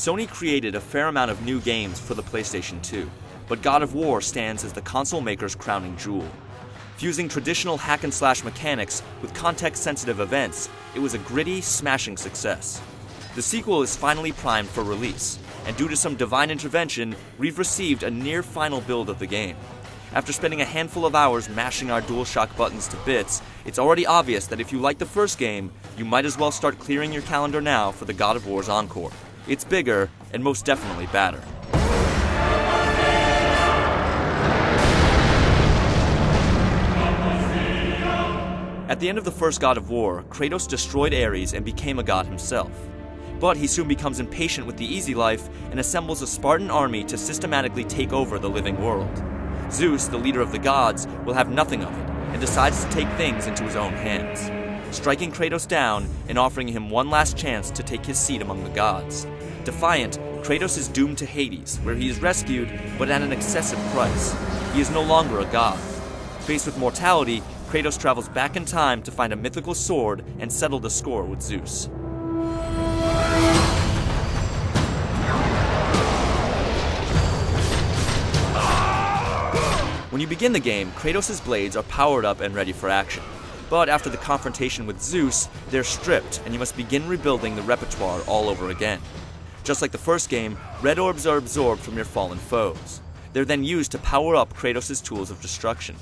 Sony created a fair amount of new games for the PlayStation 2, but God of War stands as the console maker's crowning jewel. Fusing traditional hack-and-slash mechanics with context-sensitive events, it was a gritty, smashing success. The sequel is finally primed for release, and due to some divine intervention, we've received a near-final build of the game. After spending a handful of hours mashing our DualShock buttons to bits, it's already obvious that if you like the first game, you might as well start clearing your calendar now for the God of War's Encore. It's bigger, and most definitely badder. At the end of the first God of War, Kratos destroyed Ares and became a god himself. But he soon becomes impatient with the easy life and assembles a Spartan army to systematically take over the living world. Zeus, the leader of the gods, will have nothing of it and decides to take things into his own hands, striking Kratos down and offering him one last chance to take his seat among the gods. Defiant, Kratos is doomed to Hades, where he is rescued, but at an excessive price. He is no longer a god. Faced with mortality, Kratos travels back in time to find a mythical sword and settle the score with Zeus. When you begin the game, Kratos' blades are powered up and ready for action. But after the confrontation with Zeus, they're stripped, and you must begin rebuilding the repertoire all over again. Just like the first game, red orbs are absorbed from your fallen foes. They're then used to power up Kratos' tools of destruction.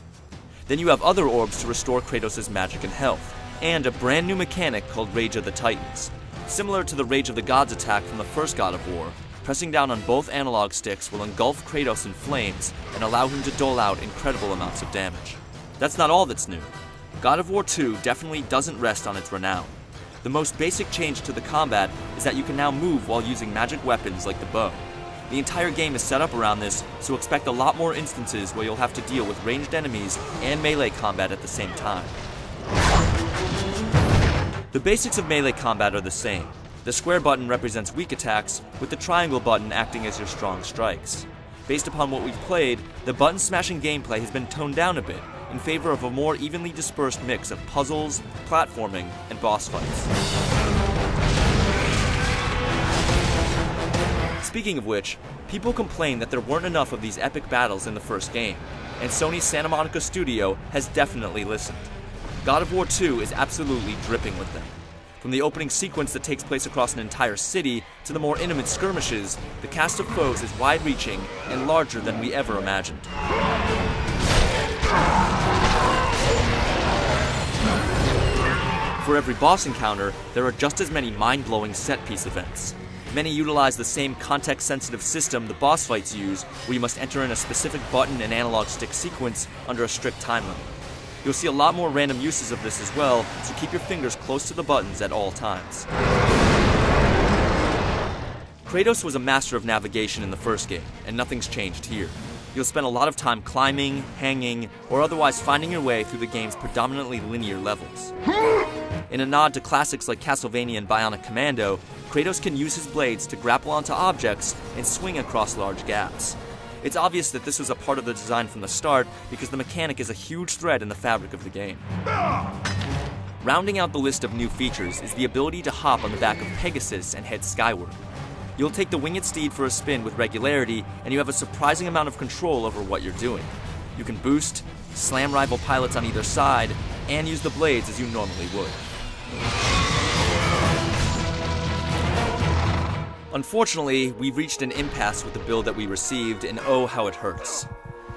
Then you have other orbs to restore Kratos' magic and health, and a brand new mechanic called Rage of the Titans. Similar to the Rage of the Gods attack from the first God of War, pressing down on both analog sticks will engulf Kratos in flames and allow him to dole out incredible amounts of damage. That's not all that's new. God of War 2 definitely doesn't rest on its renown. The most basic change to the combat is that you can now move while using magic weapons like the bow. The entire game is set up around this, so expect a lot more instances where you'll have to deal with ranged enemies and melee combat at the same time. The basics of melee combat are the same. The square button represents weak attacks, with the triangle button acting as your strong strikes. Based upon what we've played, the button smashing gameplay has been toned down a bit in favor of a more evenly dispersed mix of puzzles, platforming, and boss fights. Speaking of which, people complain that there weren't enough of these epic battles in the first game, and Sony's Santa Monica studio has definitely listened. God of War 2 is absolutely dripping with them. From the opening sequence that takes place across an entire city to the more intimate skirmishes, the cast of foes is wide-reaching and larger than we ever imagined. For every boss encounter, there are just as many mind-blowing set-piece events. Many utilize the same context-sensitive system the boss fights use, where you must enter in a specific button and analog stick sequence under a strict time limit. You'll see a lot more random uses of this as well, so keep your fingers close to the buttons at all times. Kratos was a master of navigation in the first game, and nothing's changed here. You'll spend a lot of time climbing, hanging, or otherwise finding your way through the game's predominantly linear levels. In a nod to classics like Castlevania and Bionic Commando, Kratos can use his blades to grapple onto objects and swing across large gaps. It's obvious that this was a part of the design from the start because the mechanic is a huge thread in the fabric of the game. Rounding out the list of new features is the ability to hop on the back of Pegasus and head skyward. You'll take the winged steed for a spin with regularity, and you have a surprising amount of control over what you're doing. You can boost, slam rival pilots on either side, and use the blades as you normally would. Unfortunately, we've reached an impasse with the build that we received, and oh how it hurts.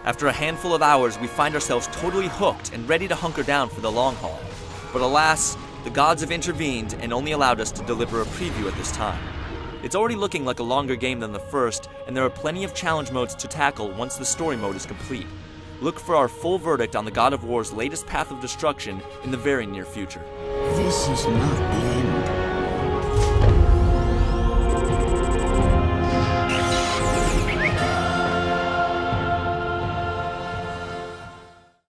After a handful of hours, we find ourselves totally hooked and ready to hunker down for the long haul. But alas, the gods have intervened and only allowed us to deliver a preview at this time. It's already looking like a longer game than the first, and there are plenty of challenge modes to tackle once the story mode is complete. Look for our full verdict on the God of War's latest path of destruction in the very near future. This is not the end.